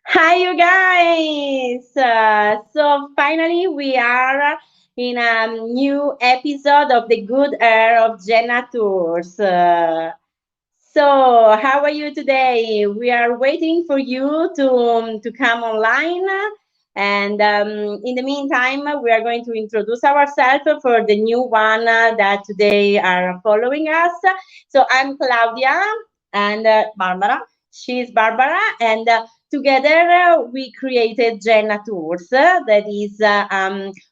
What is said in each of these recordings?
Hi, you guys! So finally, we are in a new episode of the Good Air of Genna Tours. So, how are you today? We are waiting for you to come online. And in the meantime, we are going to introduce ourselves for the new one that today are following us. So, I'm Claudia and Barbara. She's Barbara, and together we created Genna Tours. That is,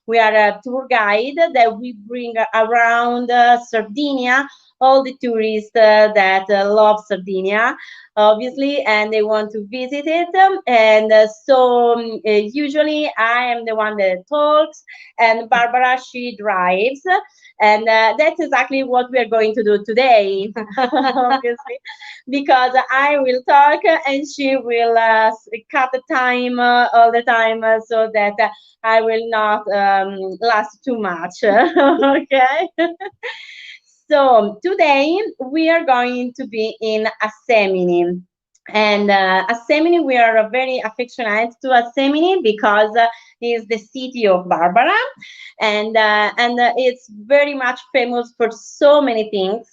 we are a tour guide that we bring around Sardinia all the tourists that love Sardinia, obviously, and they want to visit it. Usually I am the one that talks, and Barbara, she drives. And that's exactly what we are going to do today, obviously, because I will talk and she will cut the time all the time so that I will not last too much. Okay. So today we are going to be in Assemini. And Assemini, we are very affectionate to Assemini because it's the city of Barbara, and it's very much famous for so many things.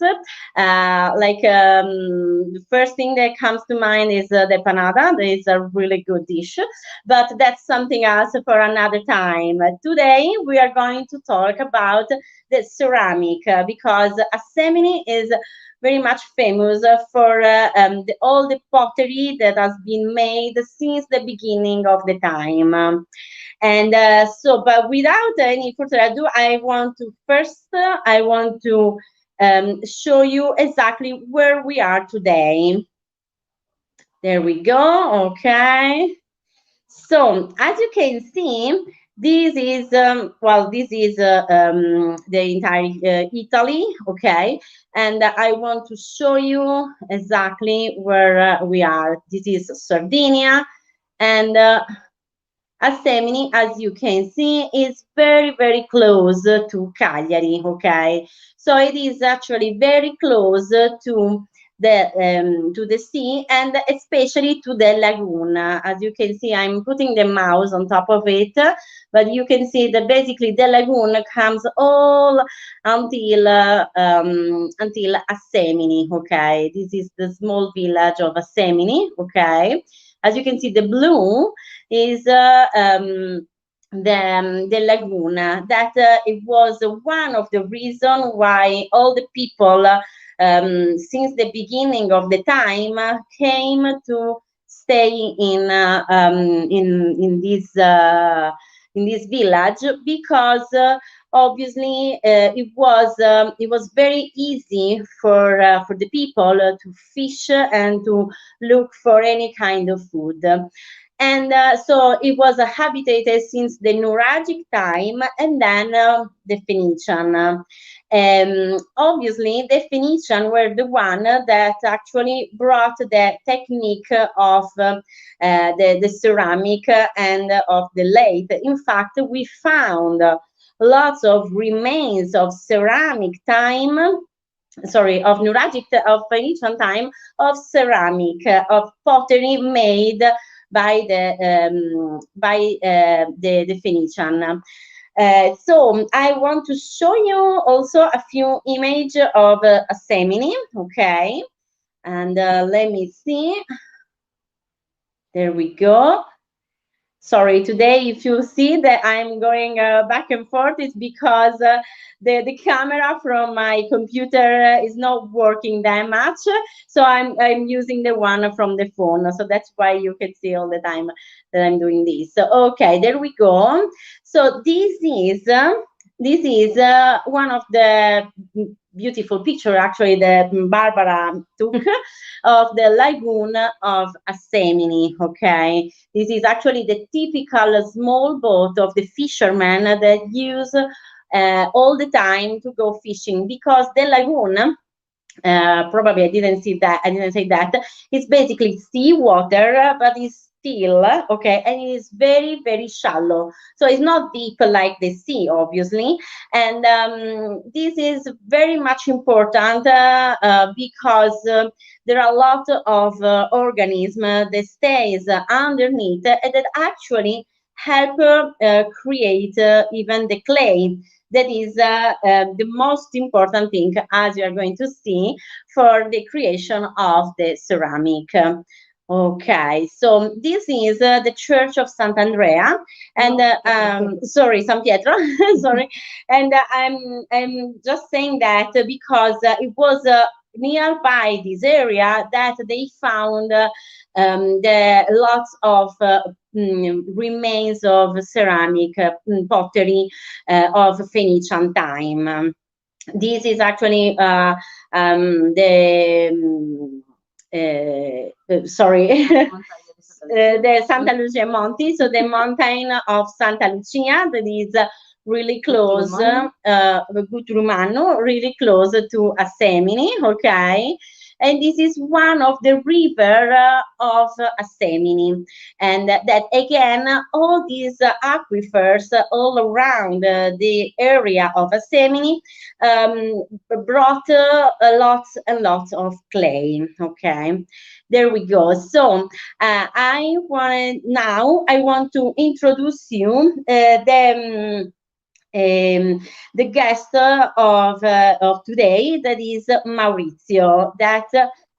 The first thing that comes to mind is the panada. That is a really good dish, but that's something else for another time. Today we are going to talk about the ceramic because Assemini is very much famous for all the pottery that has been made since the beginning of the time. But without any further ado, I want to show you exactly where we are today. There we go. Okay. So as you can see, this is the entire Italy, okay? And I want to show you exactly where we are. This is Sardinia, and Assemini, as you can see, is very, very close to Cagliari, okay? So it is actually very close to the sea and especially to the lagoon. As you can see, I'm putting the mouse on top of it, but you can see that basically the lagoon comes all until Assemini, okay? This is the small village of Assemini, okay? As you can see, the blue is the laguna that it was one of the reason why all the people since the beginning of the time came to stay in this village because obviously it was very easy for the people to fish and to look for any kind of food. And so it was habitated since the Nuragic time and then the Phoenician. Obviously, the Phoenician were the one that actually brought the technique of the ceramic and of the lathe. In fact, we found lots of remains of ceramic time, sorry, of Nuragic, of Phoenician time, of ceramic, of pottery made by the Phoenician. So I want to show you also a few images of Assemini, okay? And let me see. There we go. Sorry, today if you see that I'm going back and forth, it's because the camera from my computer is not working that much. So I'm using the one from the phone. So that's why you can see all the time that I'm doing this. So, okay, there we go. So this is one of the beautiful picture actually that Barbara took of the lagoon of Assemini, okay? This is actually the typical small boat of the fishermen that use all the time to go fishing because the lagoon, probably I didn't say that. It's basically sea water, but it's still, okay, and it is very, very shallow. So it's not deep like the sea, obviously. And this is very much important because there are a lot of organisms that stays underneath and that actually help create even the clay. That is the most important thing, as you are going to see, for the creation of the ceramic. Okay, so this is the Church of Sant'Andrea, and sorry, San Pietro, sorry, and I'm just saying that because it was nearby this area that they found the lots of remains of ceramic pottery of Phoenician time. This is actually sorry, the Santa Lucia Monte, so the mountain of Santa Lucia that is really close, Gutrumano, really close to Assemini, okay? And this is one of the river of Assemini. And that again, all these aquifers all around the area of Assemini brought lots and lots of clay, okay? There we go. So I want to introduce you the guest of today, that is Maurizio.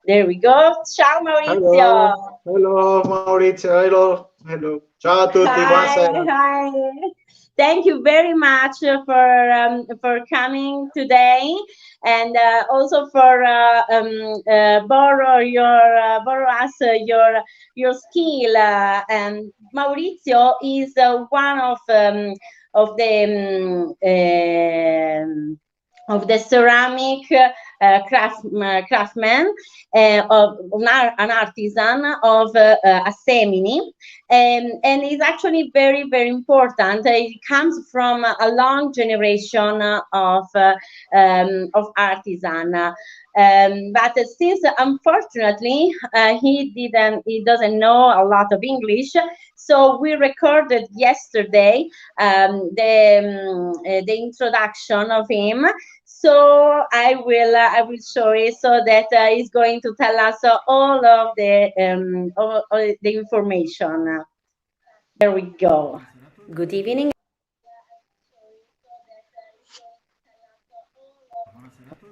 There we go. Ciao Maurizio. Hello Maurizio, hello. Ciao a tutti, buonasera. Hi. Thank you very much for coming today, and also for borrow us your skill. And Maurizio is one of the ceramic craftsman, of an artisan of Assemini, and is actually very, very important. It comes from a long generation of artisan. But since unfortunately he doesn't know a lot of English, so we recorded yesterday the introduction of him. So I will show it so that he's going to tell us all of the information. There we go. Good evening.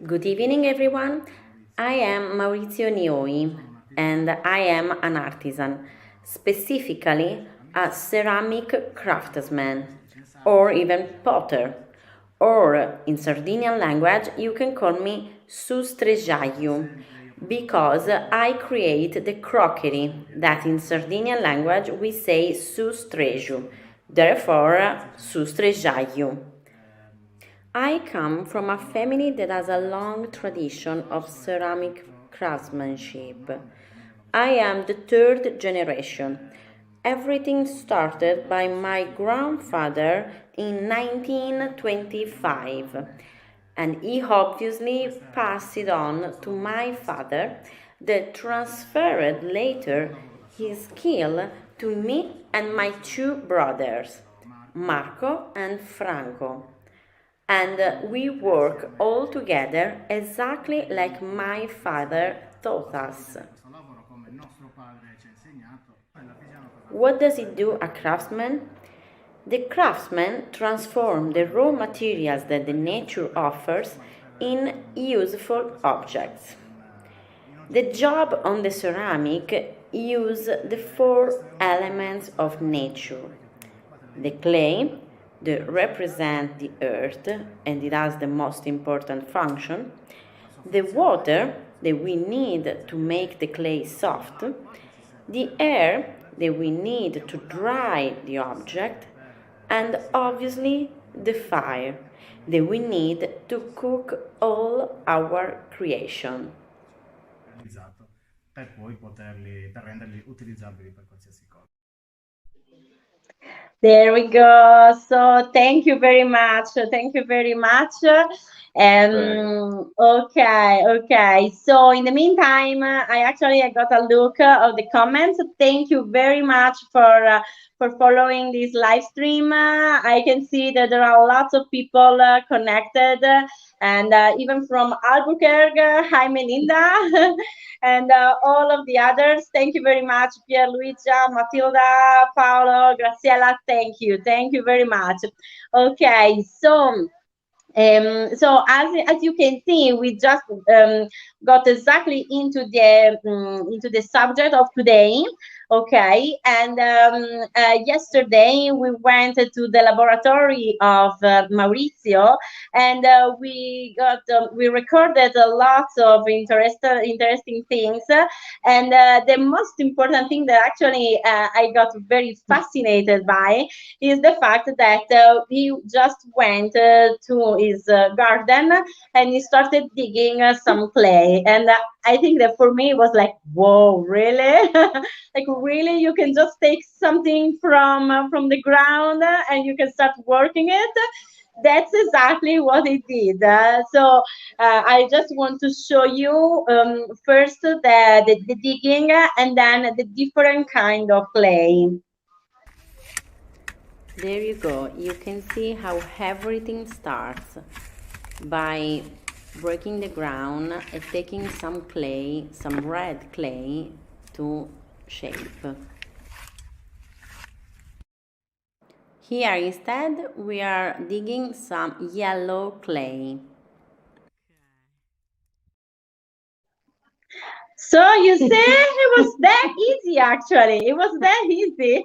Good evening, everyone. I am Maurizio Nioi, and I am an artisan, specifically a ceramic craftsman, or even potter. Or, in Sardinian language, you can call me sustrejaio, because I create the crockery that in Sardinian language we say sustreju, therefore sustrejaio. I come from a family that has a long tradition of ceramic craftsmanship. I am the third generation. Everything started by my grandfather in 1925, and he obviously passed it on to my father, that transferred later his skill to me and my two brothers, Marco and Franco. And we work all together exactly like my father taught us. What does it do, a craftsman? The craftsman transforms the raw materials that the nature offers in useful objects. The job on the ceramic uses the four elements of nature. The clay, that represents the earth, and it has the most important function. The water that we need to make the clay soft. The air that we need to dry the object. And obviously the fire that we need to cook all our creation. Per poi per renderli utilizzabili per qualsiasi cosa. There we go. So thank you very much. Thank you very much. Okay. So in the meantime, I got a look of the comments. Thank you very much for following this live stream. I can see that there are lots of people connected, and even from Albuquerque. Hi, Melinda, and all of the others. Thank you very much, Pierluigi, Matilda, Paolo, Graciela. Thank you very much. Okay, so as you can see, we just got exactly into the subject of today. Okay, and yesterday we went to the laboratory of Maurizio, and we recorded a lot of interesting things. And the most important thing that actually I got very fascinated by is the fact that he just went to his garden and he started digging some clay. And I think that for me it was like, whoa, really? Like, really, you can just take something from the ground and you can start working it? That's exactly what he did. I just want to show you first the digging and then the different kind of clay. There you go. You can see how everything starts by breaking the ground and taking some clay, some red clay to shape. Here instead we are digging some yellow clay. So you say it was that easy, actually. It was that easy.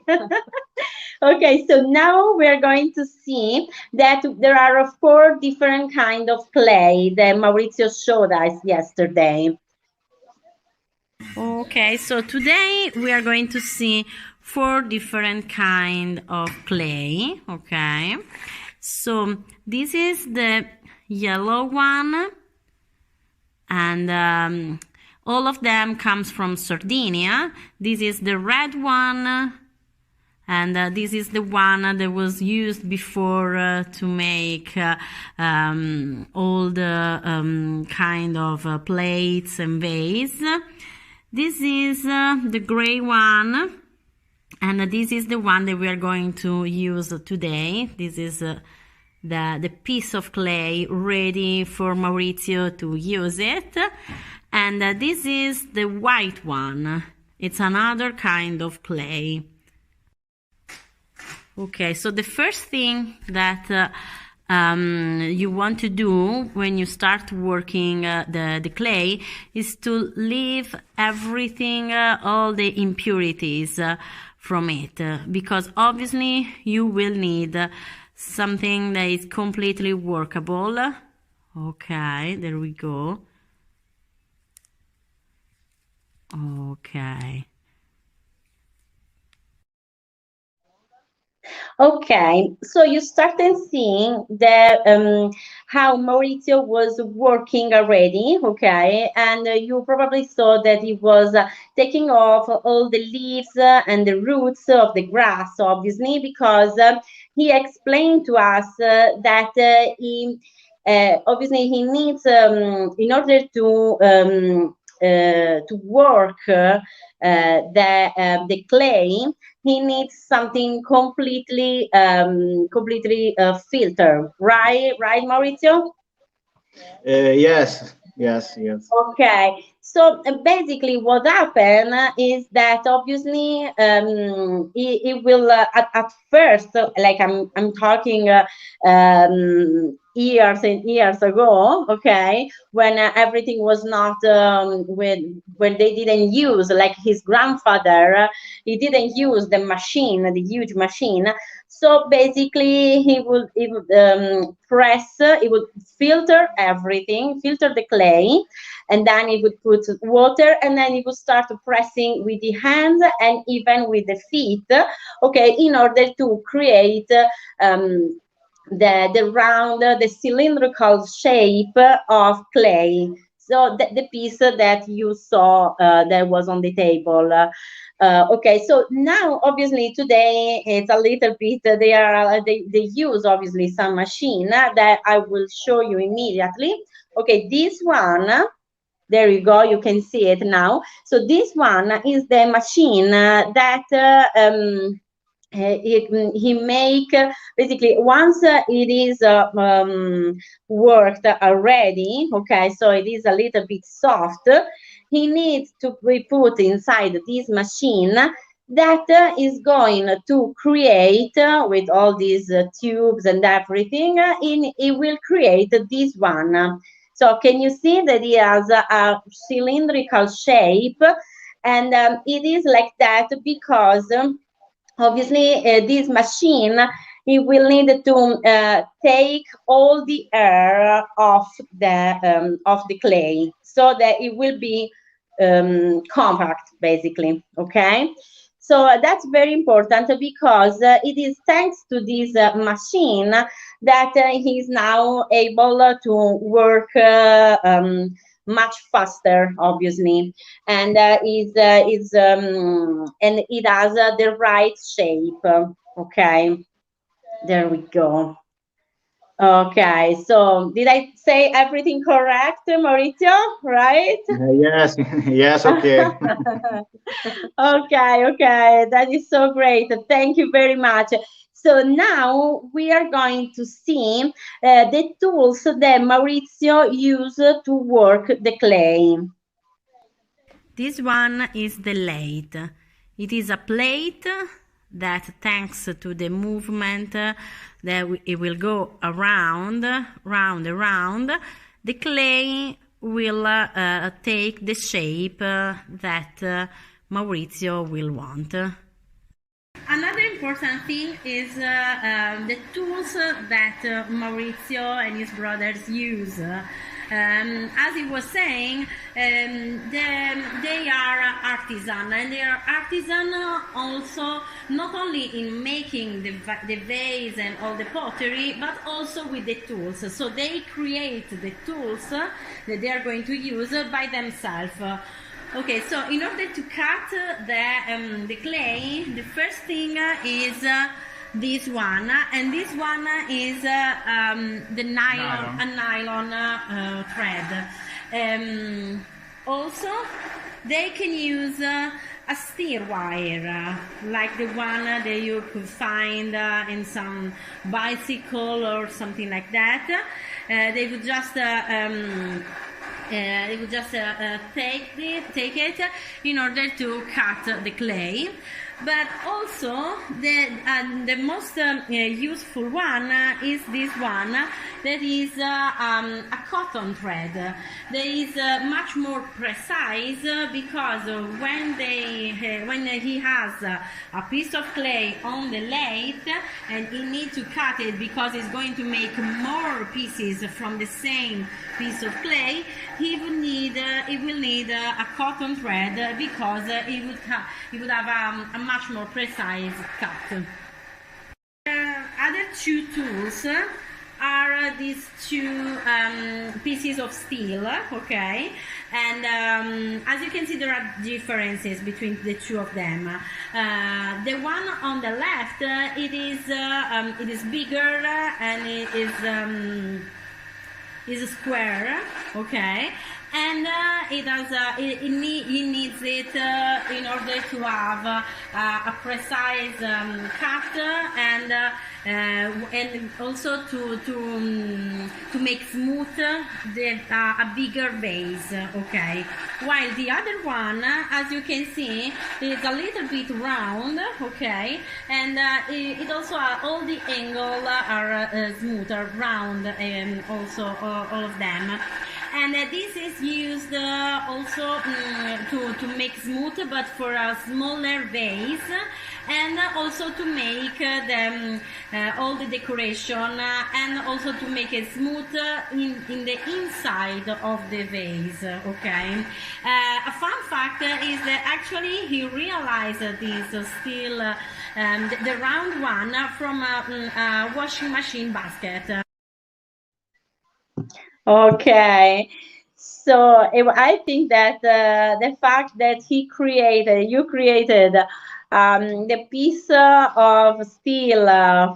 Okay, so now we're going to see that there are 4 different kind of clay that Maurizio showed us yesterday. Okay, so today we are going to see 4 different kind of clay. Okay, so this is the yellow one, and all of them comes from Sardinia. This is the red one, and this is the one that was used before to make all the kind of plates and vase. This is the gray one, and this is the one that we are going to use today. This is the piece of clay ready for Maurizio to use it. And this is the white one. It's another kind of clay. Okay, so the first thing that you want to do when you start working the clay is to leave everything, all the impurities from it, because obviously you will need something that is completely workable. Okay, there we go. Okay. Okay, so you started seeing how Maurizio was working already, okay, and you probably saw that he was taking off all the leaves and the roots of the grass, obviously, because he explained to us that he obviously he needs in order to work the clay, he needs something completely filtered, right, Maurizio? Yes. Okay, so basically what happened is that obviously it will at first, like I'm talking years and years ago, okay, when everything was not when they didn't use, like his grandfather, he didn't use the machine, the huge machine. So basically, he would press, he would filter everything, filter the clay, and then he would put water, and then he would start pressing with the hands and even with the feet, okay, in order to create the round, the cylindrical shape of clay. So the piece that you saw that was on the table. Okay, so now obviously today it's a little bit they use obviously some machine that I will show you immediately. Okay, this one, there you go, you can see it now. So this one is the machine that he make basically once it is worked already. Okay, so it is a little bit soft. He needs to be put inside this machine that is going to create with all these tubes and everything. It will create this one. So can you see that it has a cylindrical shape, and it is like that because obviously this machine, it will need to take all the air of the clay so that it will be compact basically. Okay, so that's very important because it is thanks to this machine that he's now able to work much faster, obviously, and and it has the right shape. Okay, there we go. Okay, so did I say everything correct, Maurizio? Right? Yes, yes, okay. Okay, okay, that is so great. Thank you very much. So now we are going to see the tools that Maurizio used to work the clay. This one is the lathe. It is a plate that, thanks to the movement it will go around, round. The clay will take the shape that Maurizio will want. Another important thing is the tools that Maurizio and his brothers use. As he was saying, they are artisan, and they are artisan also not only in making the vase and all the pottery, but also with the tools. So they create the tools that they are going to use by themselves. Okay, so in order to cut the clay, the first thing is this one, and this one is the nylon thread. Also, they can use a steel wire, like the one that you could find in some bicycle or something like that. They would just take it in order to cut the clay. But also the most useful one is this one, that is a cotton thread. That is much more precise because when he has a piece of clay on the lathe and he needs to cut it because he's going to make more pieces from the same piece of clay, he will need a cotton thread because he would have a much more precise cut. Other two tools are these two pieces of steel, okay, and as you can see, there are differences between the two of them. The one on the left, it is bigger and it is square, okay, and it needs it in order to have a precise cut and also to make smooth a bigger vase, okay. While the other one, as you can see, is a little bit round, okay, and it also all the angles are smooth, are round, also all of them. And this is used also to make smooth, but for a smaller vase, and also to make all the decoration, and also to make it smooth in the inside of the vase. Okay. A fun fact is that actually he realized this steel, the round one, from a washing machine basket. Okay, So I think that the fact that you created the piece of steel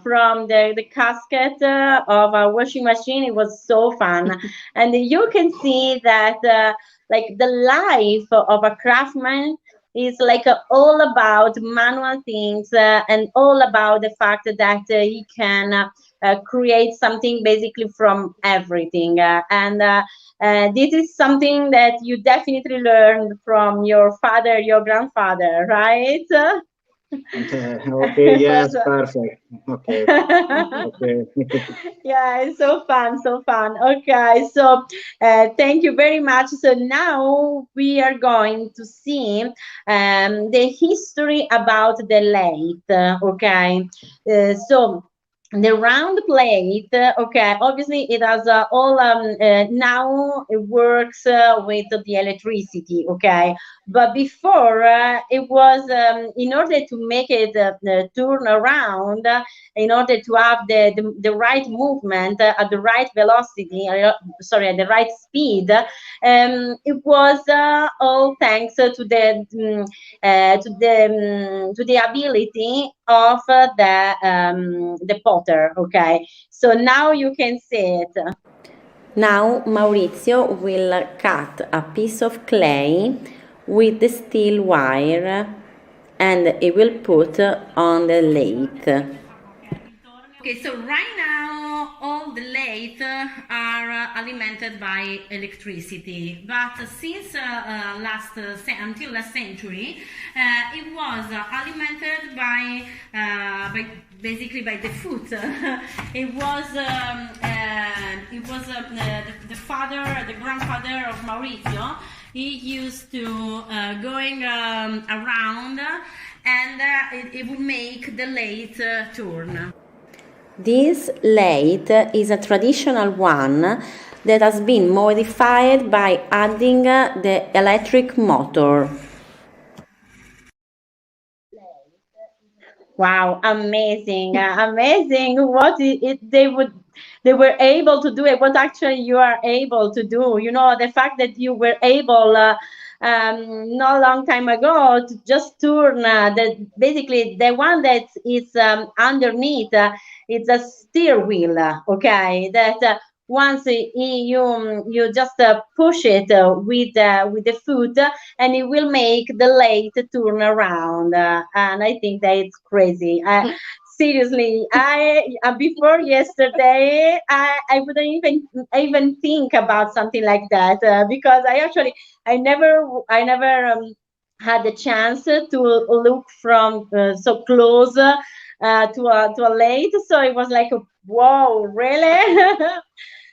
from the casket of a washing machine, it was so fun. And you can see that like the life of a craftsman is like all about manual things and all about the fact that he can create something basically from everything. And this is something that you definitely learned from your father, your grandfather, right? Okay, yes, perfect. Okay, okay. Yeah, it's so fun, so fun. Okay, so thank you very much. So now we are going to see the history about the lathe. Okay, so the round plate, okay, obviously it has all now it works with the electricity, okay, but before it was in order to make it turn around, in order to have the right movement at the right velocity, sorry, at the right speed, it was all thanks to the ability of the potter. Okay, so now you can see it. Now Maurizio will cut a piece of clay with the steel wire and he will put on the lathe. Okay, so right now all the lathes are alimented by electricity, but since until last century, it was alimented by basically by the foot. It was the father, the grandfather of Maurizio. He used to going around, and it would make the lathe turn. This lathe is a traditional one that has been modified by adding the electric motor. Wow, amazing, amazing! They were able to do it. What actually you are able to do? You know, the fact that you were able. Not a long time ago to just turn basically the one that is underneath it's a steer wheel, okay, that once you just push it with the foot and it will make the lathe turn around, and I think that it's crazy. Seriously, I before yesterday I wouldn't even think about something like that because I never had the chance to look from so close to a lathe. So it was like, whoa, really?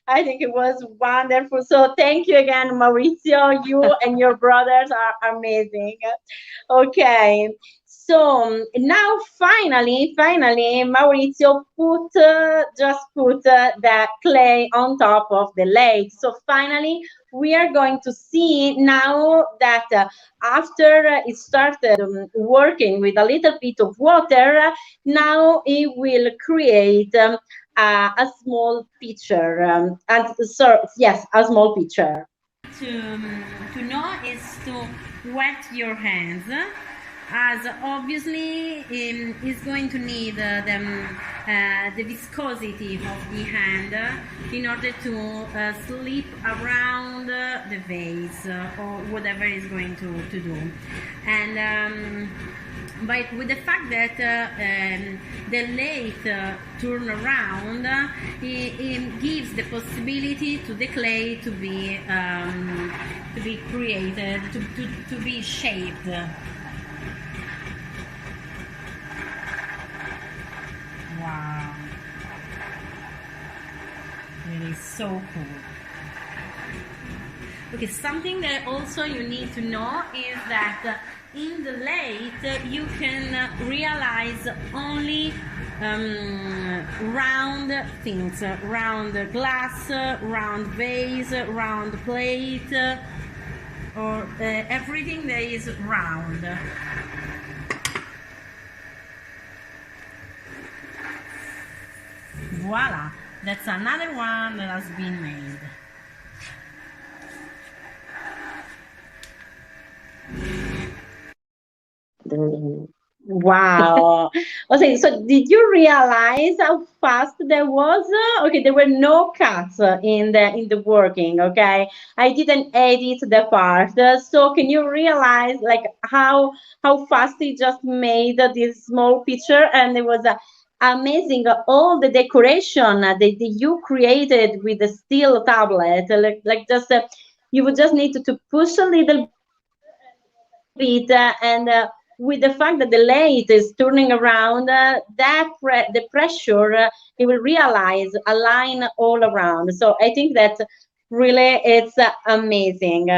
I think it was wonderful. So thank you again, Maurizio. You and your brothers are amazing. Okay. So now finally, Maurizio just put the clay on top of the lake. So finally, we are going to see now that after it started working with a little bit of water, now it will create a small pitcher. And so, yes, a small pitcher. To know is to wet your hands, as obviously is going to need the viscosity of the hand in order to slip around the vase or whatever is going to do. And but with the fact that the lathe turn around, it gives the possibility to the clay to be created, to be shaped. Wow, it is so cool. Okay, something that also you need to know is that in the lathe you can realize only round things, round glass, round vase, round plate, or everything that is round. Voila, that's another one that has been made. Wow. Okay, so did you realize how fast there was? Okay, there were no cuts in the working. Okay, I didn't edit the part. So can you realize like how fast he just made this small picture, and it was amazing. All the decoration that you created with the steel tablet, like just you would just need to push a little bit and with the fact that the lathe is turning around, the pressure you will realize a line all around. So I think that really it's amazing.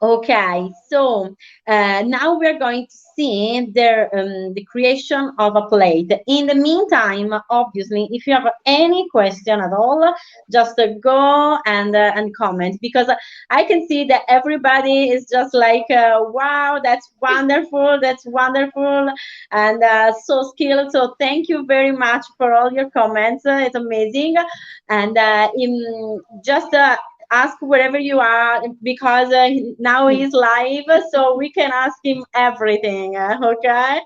Okay, so now we're going to see the creation of a plate. In the meantime, obviously, if you have any question at all, just go and comment, because I can see that everybody is just like, wow, that's wonderful, and so skilled. So thank you very much for all your comments. It's amazing, and just ask wherever you are, because now he's live, so we can ask him everything. Okay.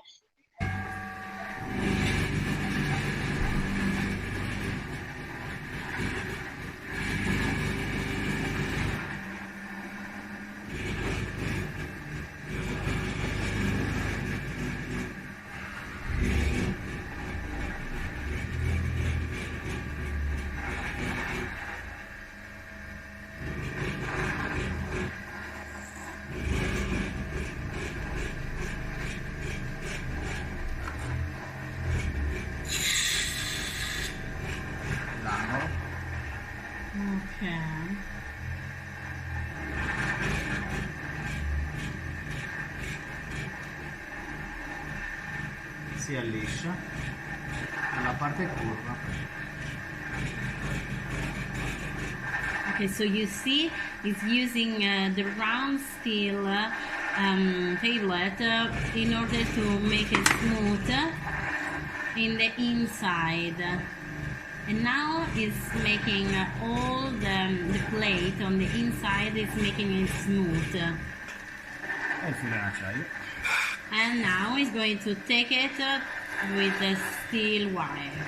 l'angolo. Okay. Si alliscia alla parte curva. Okay, so you see, it's using the round steel tablet in order to make it smooth in the inside. And now it's making all the plate on the inside, it's making it smooth. E il filo in acciaio. And now it's going to take it with the steel wire.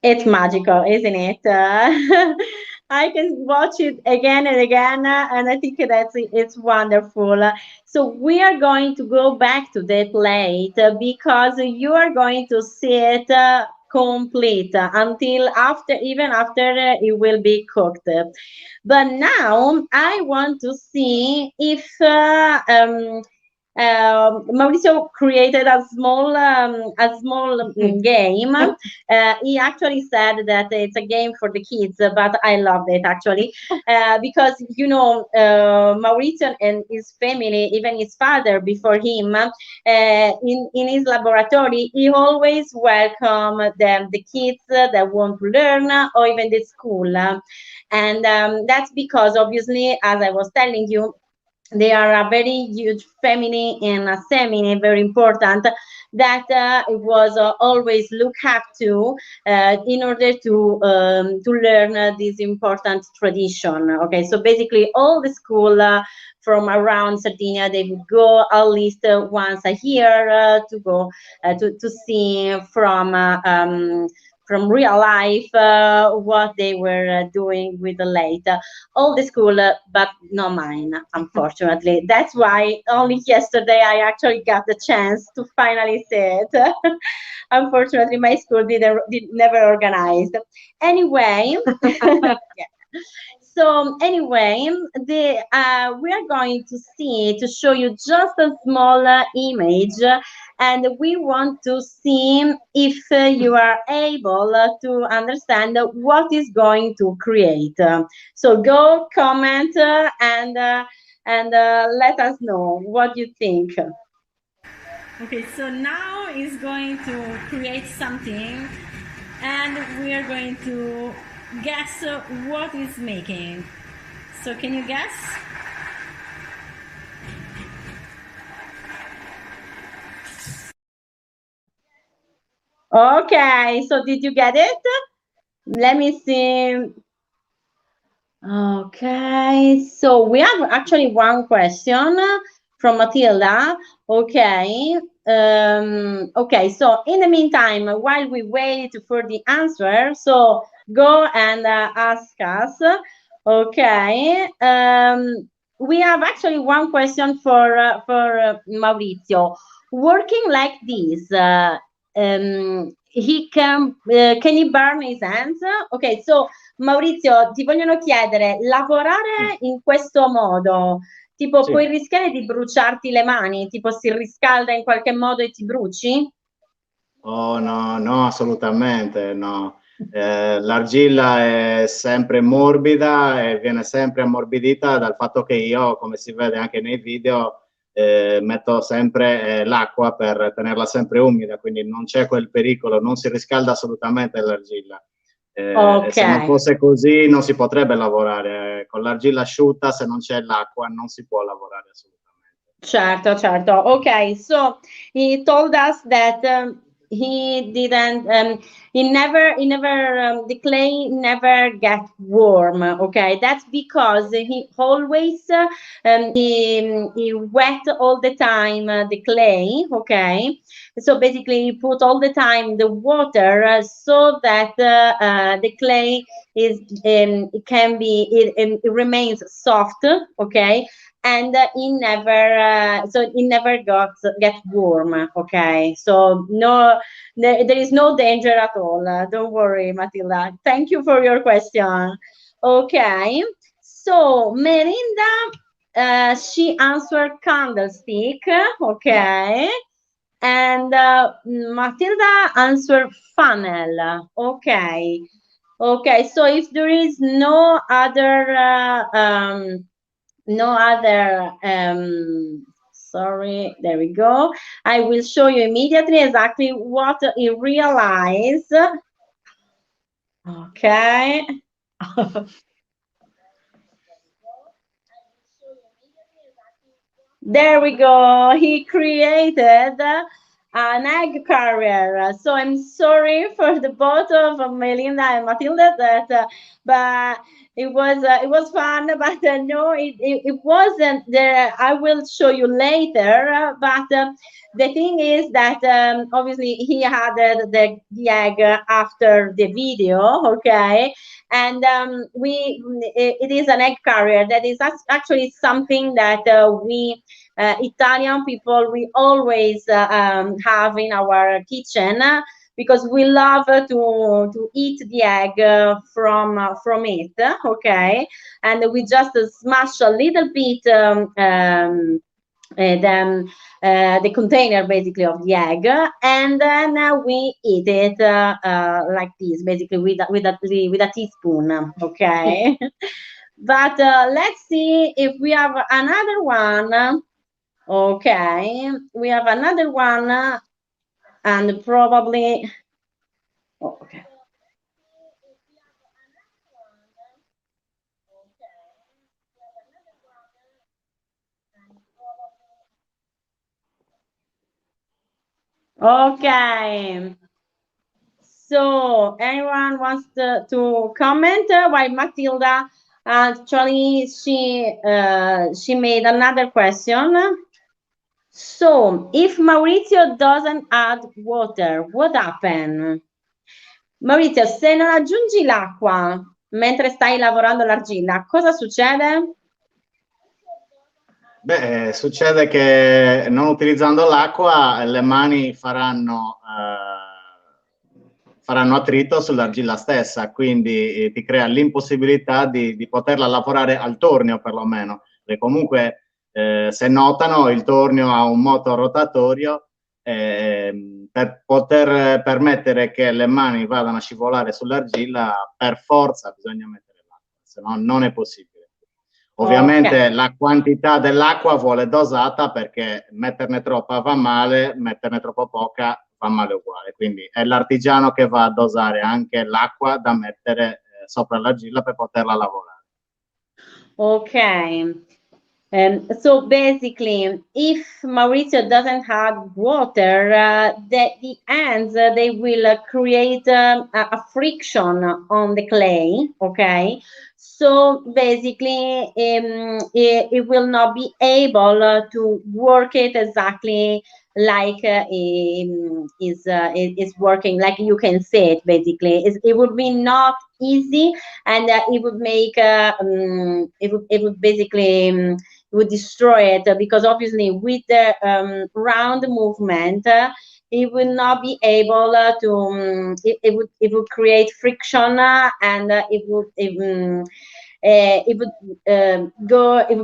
It's magical, isn't it? I can watch it again and again, and I think it's wonderful. So we are going to go back to the plate because you are going to see it complete until after, even after it will be cooked. But now I want to see if Mauricio created a small game. He actually said that it's a game for the kids, but I loved it actually, because Mauricio and his family, even his father before him, in his laboratory, he always welcome the kids that want to learn, or even the school, and that's because obviously, as I was telling you, they are a very huge family in Assemini, very important, that it was always looked up to in order to learn this important tradition. Okay, so basically all the school from around Sardinia, they would go at least once a year to go to see from real life what they were doing with the late. All the school, but not mine, unfortunately. That's why only yesterday I actually got the chance to finally see it. Unfortunately, my school did never organized. Anyway, yeah. So anyway, we are going to show you just a small image, and we want to see if you are able to understand what is going to create. So go comment and let us know what you think. Okay, so now is going to create something, and we are going to guess what it's making. So can you guess? Okay, so did you get it? Let me see. Okay, so we have actually one question from Matilda. Okay, okay. So in the meantime, while we wait for the answer, so go and ask us. Okay, we have actually one question for Maurizio. Working like this, can he burn his hands? Okay, so Maurizio, ti vogliono chiedere, lavorare in questo modo, tipo Sì. puoi rischiare di bruciarti le mani, tipo si riscalda in qualche modo e ti bruci? Oh no, no, assolutamente no. L'argilla è sempre morbida e viene sempre ammorbidita dal fatto che io, come si vede anche nei video, metto sempre l'acqua per tenerla sempre umida, quindi non c'è quel pericolo, non si riscalda assolutamente l'argilla. Ok. Se non fosse così non si potrebbe lavorare. Con l'argilla asciutta, se non c'è l'acqua, non si può lavorare assolutamente. Certo, certo. Okay, so he told us that he didn't, the clay never get warm. Okay, that's because he always he wet all the time the clay. Okay, so basically he put all the time the water so that the clay is it can be it remains soft. Okay, and it never get warm. Okay, so no, there is no danger at all. Don't worry, Matilda. Thank you for your question. Okay, so Melinda, she answered candlestick. Okay, and Matilda answered funnel. Okay, okay, so if there is no other sorry, there we go. I will show you immediately exactly what he realized. Okay. There we go. He created an egg carrier. So I'm sorry for the both of Melinda and Matilda that, but it was fun. But no, it wasn't there. I will show you later. But the thing is that obviously he added the egg after the video. Okay, and it is an egg carrier that is actually something that we Italian people we always have in our kitchen because we love to eat the egg from it. Okay, and we just smash a little bit the container basically of the egg, and then we eat it like this, basically with a teaspoon. Okay, but let's see if we have another one. Okay, we have another one, and probably. Okay. Okay. So anyone wants to comment while Matilda actually she made another question. So if Maurizio doesn't add water, what happens? Maurizio, se non aggiungi l'acqua mentre stai lavorando l'argilla, cosa succede? Beh, succede che non utilizzando l'acqua le mani faranno attrito sull'argilla stessa, quindi ti crea l'impossibilità di poterla lavorare al tornio perlomeno, perché comunque se notano il tornio ha un moto rotatorio per poter permettere che le mani vadano a scivolare sull'argilla per forza bisogna mettere l'acqua, se no non è possibile. Ovviamente la quantità dell'acqua vuole dosata perché metterne troppa va male, metterne troppo poca va male uguale. Quindi è l'artigiano che va a dosare anche l'acqua da mettere sopra l'argilla per poterla lavorare. Okay. So basically, if Maurizio doesn't have water, the ends they will create a friction on the clay. Okay, so basically, it will not be able to work it exactly like is working like you can say it. Basically, it would be not easy, and it would make it would basically would destroy it because obviously with the round movement it will not be able to it would create friction and it would go it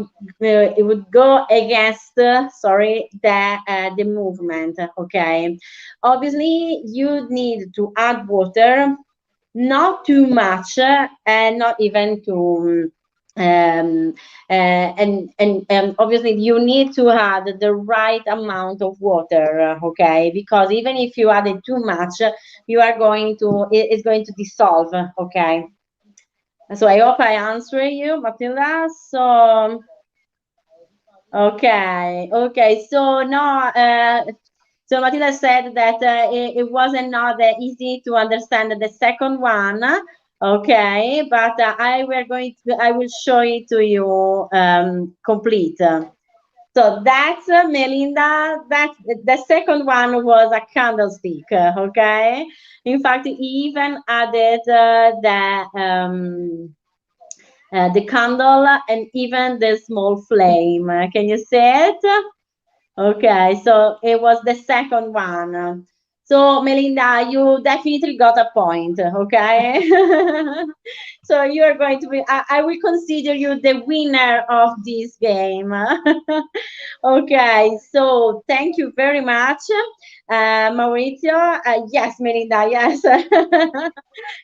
would go against sorry the movement. Okay, obviously you need to add water, not too much and not even too and obviously you need to add the right amount of water. Okay, because even if you add it too much, you are going to it's going to dissolve. Okay, so I hope I answer you, Matilda. So okay, so no so Matilda said that it wasn't not easy to understand the second one. Okay, but I will show it to you complete. So that's Melinda. That the second one was a candlestick. Okay, in fact, he even added the candle and even the small flame. Can you see it? Okay, so it was the second one. So Melinda, you definitely got a point, okay? So you are going to be, I will consider you the winner of this game. Okay, so thank you very much, Maurizio. Yes, Melinda, yes.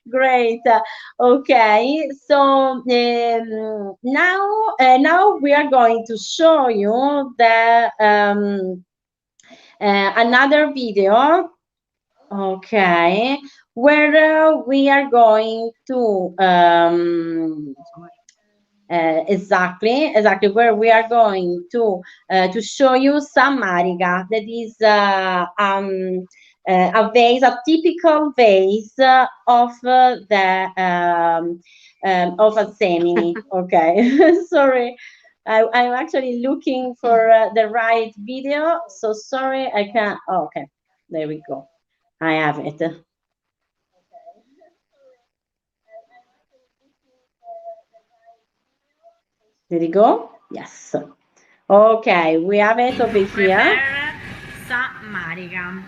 Great. Okay, so now we are going to show you the another video. Okay, where we are going to exactly where we are going to show you some mariga. That is a vase, a typical vase of the of Assemini. Okay, sorry. I'm actually looking for the right video. So sorry, I can't. Oh, okay, there we go. I have it. Did it go? Yes. Okay, we have it over here. Prepare some mariga.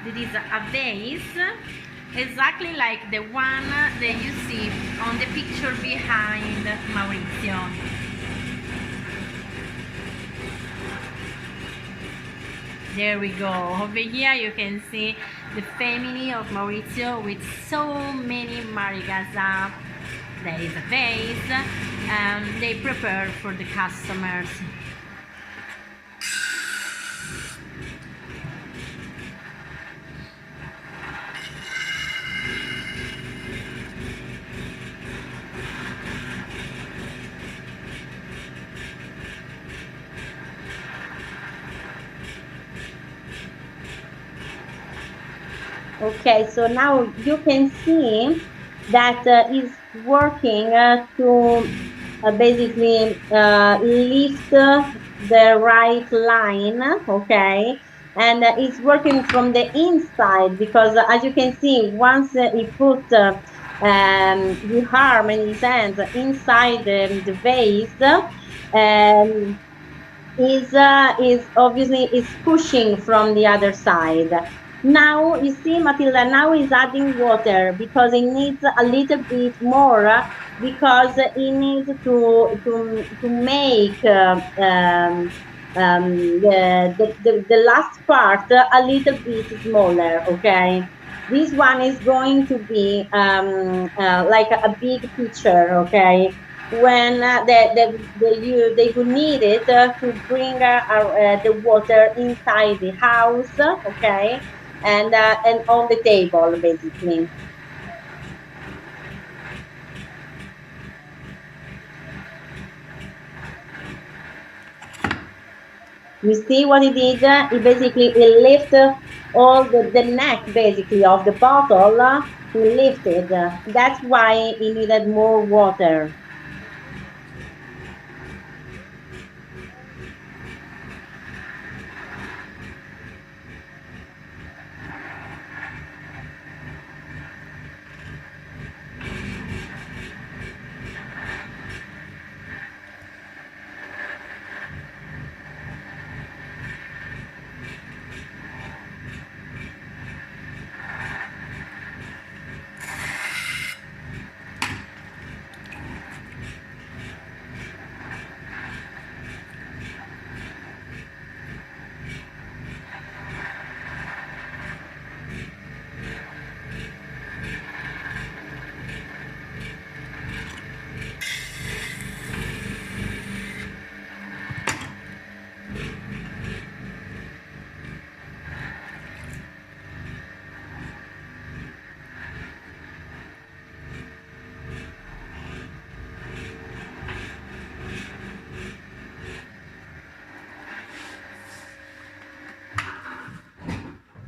This is a vase exactly like the one that you see on the picture behind Maurizio. There we go. Over here you can see the family of Maurizio with so many marigas. There is a vase they prepare for the customers. Okay, so now you can see that it's working to basically lift the right line, okay, and it's working from the inside because as you can see, once he put the arm and his hands inside the vase, is obviously is pushing from the other side. Now you see, Matilda, now he's adding water because he needs a little bit more because he needs to make the last part a little bit smaller. Okay, this one is going to be like a big picture. Okay, when they will need it to bring the water inside the house, okay, and on the table basically. You see what he did? He lifted all the neck basically of the bottle. He lifted. That's why he needed more water.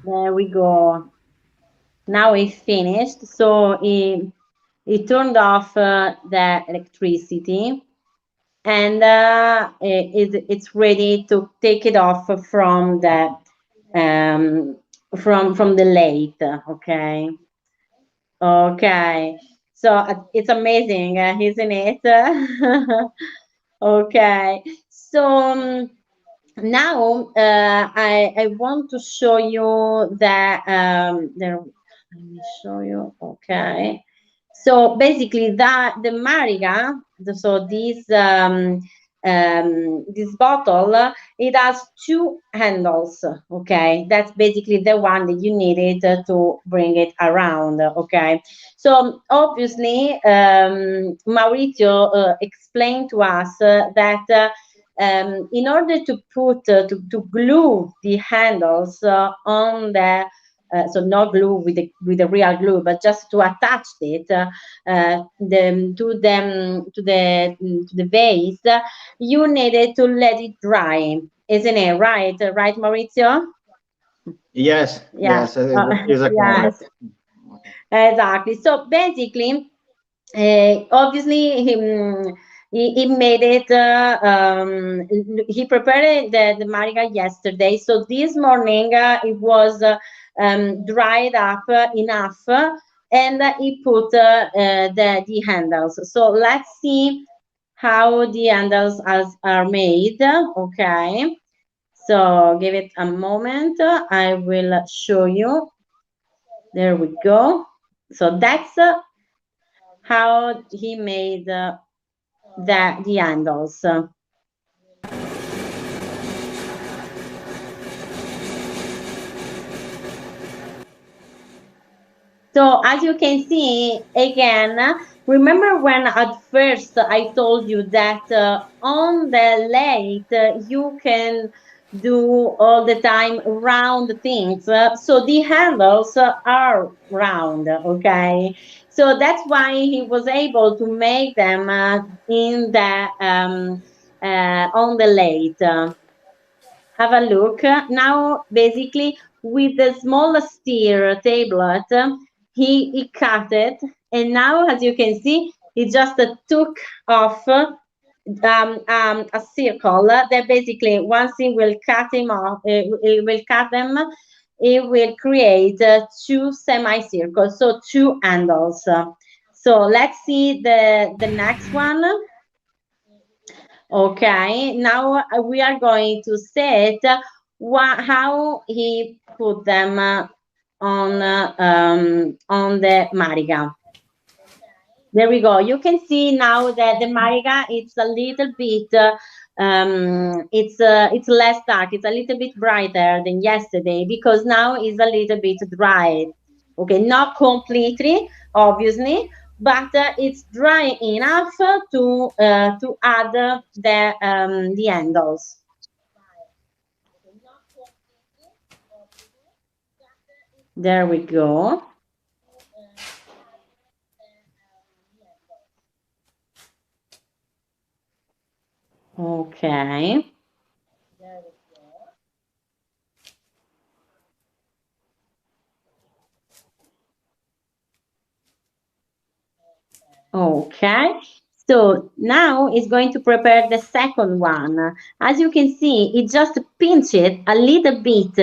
There we go. Now he finished. So he turned off the electricity, and it's ready to take it off from the um, from the lathe. Okay. Okay. So it's amazing, isn't it? Okay. So now I want to show you that there. Let me show you. Okay. So basically, that the mariga. So this bottle, it has two handles. Okay, that's basically the one that you needed to bring it around. Okay, so obviously, Maurizio explained to us that. In order to put to glue the handles on the so not glue with the real glue, but just to attach it to the vase, you needed to let it dry, isn't it? Right, Maurizio? Yes, Yeah. yes, is a Yes. correct. Okay. Exactly. So basically, obviously, he made it. He prepared the mariga yesterday. So this morning it was dried up enough, and he put the handles. So let's see how the handles are made. Okay. So give it a moment. I will show you. There we go. So that's how he made the handles. So as you can see, again, remember when at first I told you that on the lathe you can do all the time round things. So the handles are round, okay? So that's why he was able to make them in the on the lathe. Have a look. Now, basically, with the small steer tablet, he cut it, and now, as you can see, he just took off a circle that basically, once he will cut him off, he will cut them. It will create two semicircles, so two handles. So let's see the next one. Okay, now we are going to set how he put them on the mariga. There we go. You can see now that the mariga it's a little bit it's less dark. It's a little bit brighter than yesterday because now it's a little bit dry. Okay, not completely, obviously, but it's dry enough to add the handles. There we go. Okay. Okay, so now it's going to prepare the second one. As you can see, it just pinch it a little bit,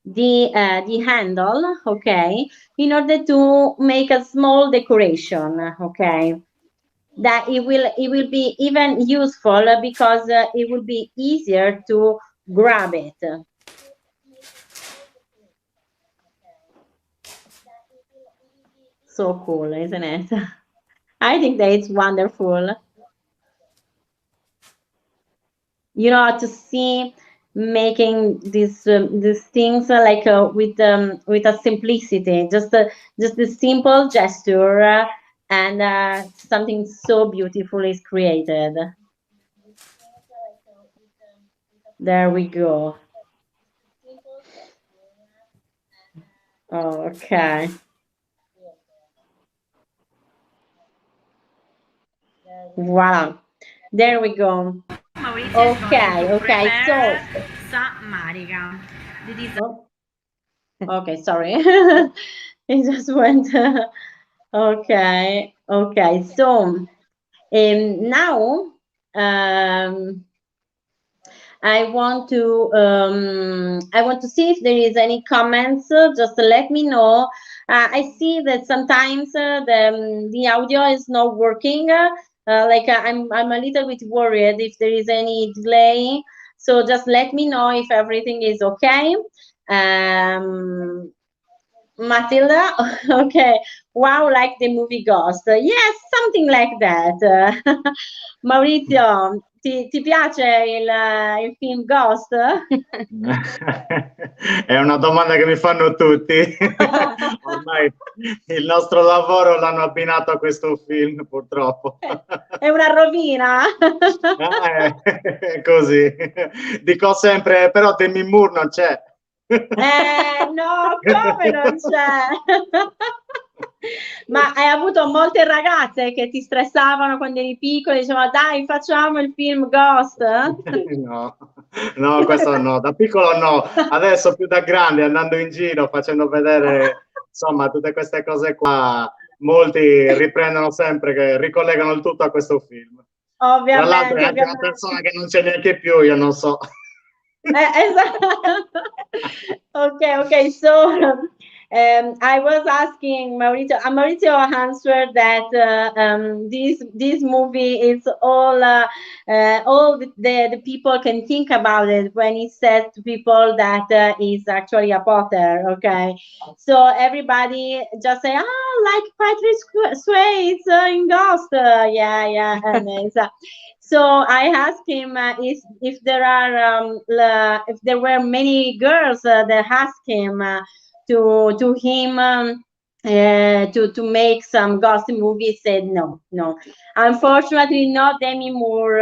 the handle, okay, in order to make a small decoration, okay. That it will be even useful because it will be easier to grab it. So cool, isn't it? I think that it's wonderful. To see making these things with a simplicity, just the simple gesture, and something so beautiful is created. There we go. Okay. Voila. There we go. Maurizio is going to Okay. prepare some marica. Oh, okay, sorry. It just went. Okay. So, now, um, I want to see if there is any comments. Just let me know. I see that sometimes the audio is not working. I'm a little bit worried if there is any delay. So just let me know if everything is okay. Matilda, okay. Wow, like the movie Ghost. Yes, something like that. Maurizio, ti piace il film Ghost? È una domanda che mi fanno tutti. Ormai il nostro lavoro l'hanno abbinato a questo film, purtroppo. È una rovina. È così. Dico sempre, però Demi Moore non c'è. No, come non c'è? Ma hai avuto molte ragazze che ti stressavano quando eri piccolo e dicevano dai, facciamo il film Ghost? No, questo no, da piccolo no, adesso più da grande, andando in giro, facendo vedere, insomma, tutte queste cose qua, molti riprendono sempre, che ricollegano il tutto a questo film. Tra l'altro è anche una persona che non c'è neanche più, io non so. Okay. So I was asking Maurizio. Maurizio answered that this movie is all the people can think about it when he says to people that he's actually a potter. Okay, so everybody just say, like Patrick Swayze in Ghost. Yeah, and so I asked him if there were many girls that asked him to him to make some ghost movies. Said no, unfortunately not anymore.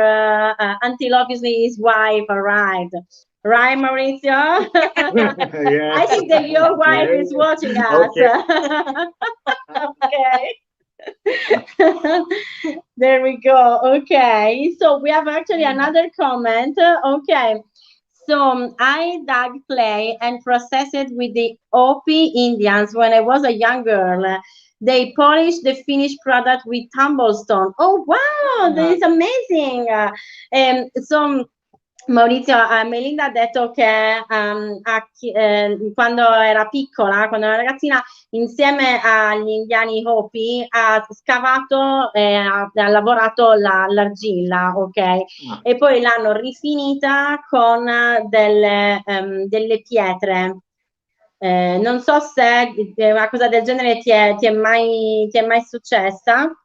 Until obviously his wife arrived. Right, Maurizio? Yeah. I think that your wife is watching us. Okay. There we go. Okay, so we have actually another comment. Okay, so I dug clay and processed it with the Hopi Indians when I was a young girl. They polished the finished product with tumblestone. Oh wow, that is amazing. So Maurizio, Melinda ha detto che quando era piccola, quando era ragazzina, insieme agli indiani Hopi ha scavato e ha lavorato l'argilla, ok? E poi l'hanno rifinita con delle pietre. Non so se una cosa del genere ti è mai successa.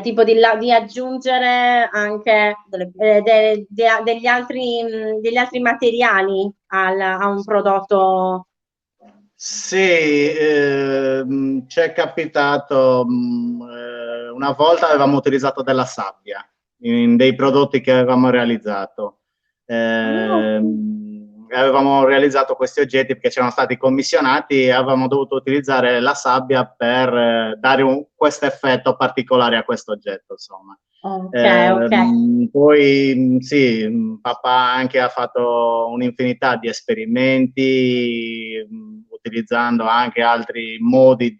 Tipo di aggiungere anche degli altri materiali a un prodotto. Sì, ci è capitato, una volta avevamo utilizzato della sabbia in dei prodotti che avevamo realizzato. Avevamo realizzato questi oggetti perché c'erano stati commissionati e avevamo dovuto utilizzare la sabbia per dare questo effetto particolare a questo oggetto, insomma. Ok. Poi sì, papà anche ha fatto un'infinità di esperimenti utilizzando anche altri modi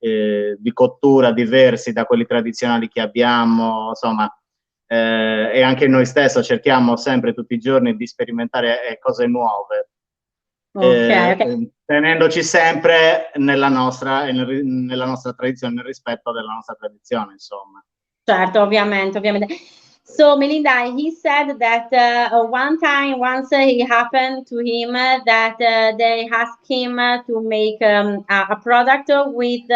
di cottura diversi da quelli tradizionali che abbiamo, insomma, e anche noi stessi cerchiamo sempre tutti i giorni di sperimentare cose nuove. Tenendoci sempre nella nostra tradizione, nel rispetto della nostra tradizione, insomma. Certo, ovviamente. So, Melinda, he said that once he happened to him that they asked him to make a product with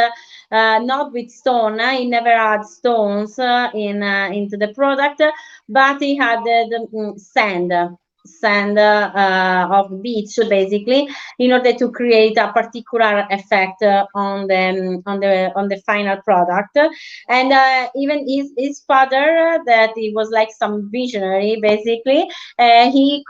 not with stone. He never had stones into the product, but he had the sand of beach, basically, in order to create a particular effect on the final product. And even his father, that he was like some visionary, basically, he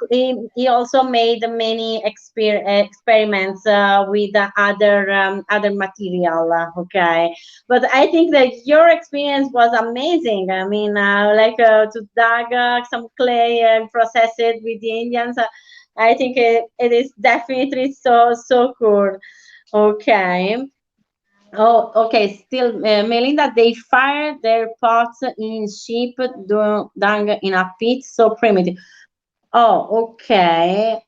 also made many experiments with other material. Okay, but I think that your experience was amazing. I mean, to dig some clay and process it with the Indians. I think it is definitely so cool. Okay. Oh, okay. Still, Melinda, they fire their pots in sheep dung in a pit, so primitive. Oh, okay.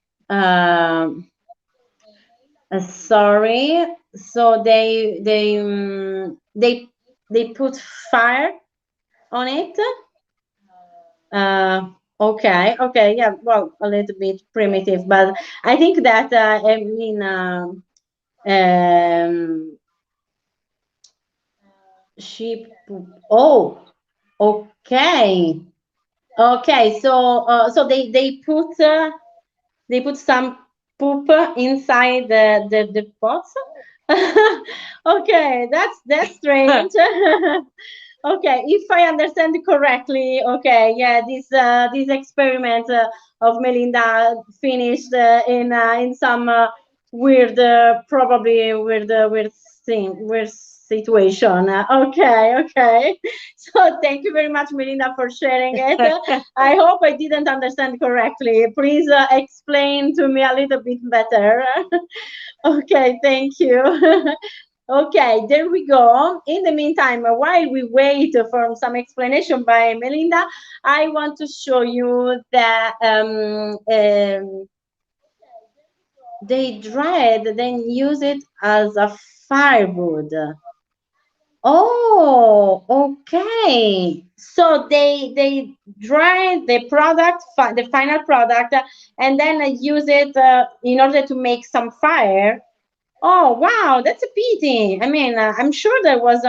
Sorry. So they put fire on it. Okay, yeah. Well, a little bit primitive, but I think that I mean. Sheep. Oh, okay. So they put some poop inside the pots. Okay, that's strange. Okay, if I understand correctly, okay, yeah, this experiment of Melinda finished in some weird, probably weird situation. Okay. So thank you very much, Melinda, for sharing it. I hope I didn't understand correctly. Please explain to me a little bit better. Okay, thank you. Okay, there we go. In the meantime, while we wait for some explanation by Melinda, I want to show you that they dry it, then use it as a firewood. Oh, okay. So they dry the product, the final product, and then use it in order to make some fire. Oh wow, that's a pity. I mean, I'm sure there was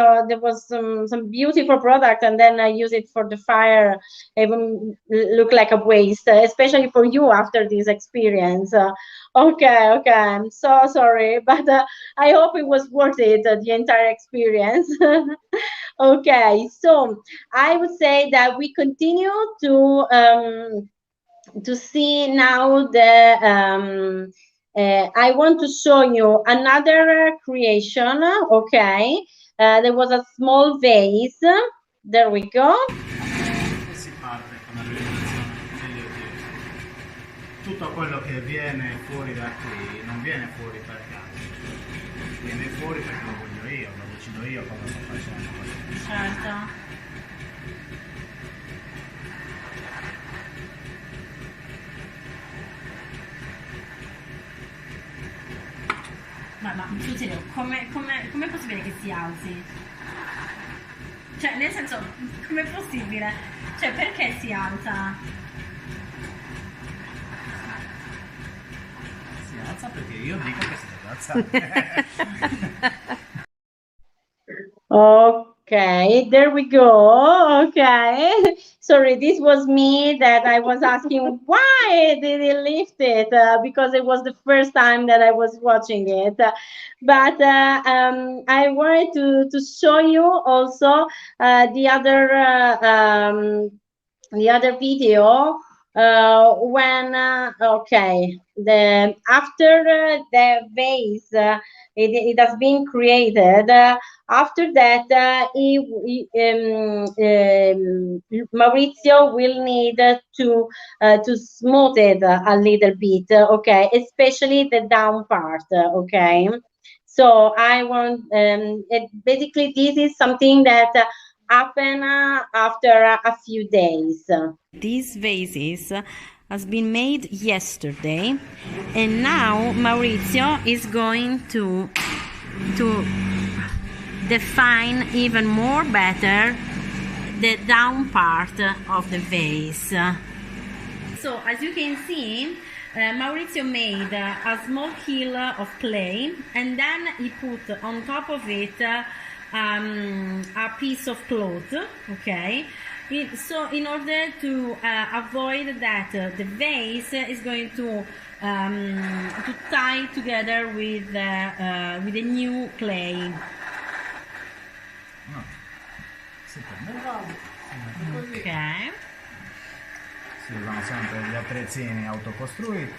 some beautiful product, and then I use it for the fire. It would look like a waste, especially for you after this experience. Okay, I'm so sorry, but I hope it was worth it, the entire experience. Okay, so I would say that we continue to see now the. I want to show you another creation. Okay, there was a small vase. There we go. Si parte con la realizzazione degli obiettivi. Tutto quello che viene fuori da qui non viene fuori per caso, viene fuori perché lo voglio io, lo decido io cosa sto facendo. Certo. Ma sul serio, com'è possibile che si alzi? Cioè, nel senso, com'è possibile? Cioè, perché si alza? Si alza perché io dico che si deve alzare. Okay, there we go. Okay, sorry, this was me that I was asking why did he lift it because it was the first time that I was watching it. But I wanted to show you also the other video when okay, after the vase it has been created. After that, Maurizio will need to smooth it a little bit, okay, especially the down part, okay. So I want basically this is something that happen after a few days. These vases has been made yesterday, and now Maurizio is going to define even more better the down part of the vase. So as you can see, Maurizio made a small hill of clay, and then he put on top of it a piece of cloth, okay? So in order to avoid that the vase is going to tie together with the new clay. Si prende il vaso. Okay. Si usano sempre gli attrezzini autocostruiti.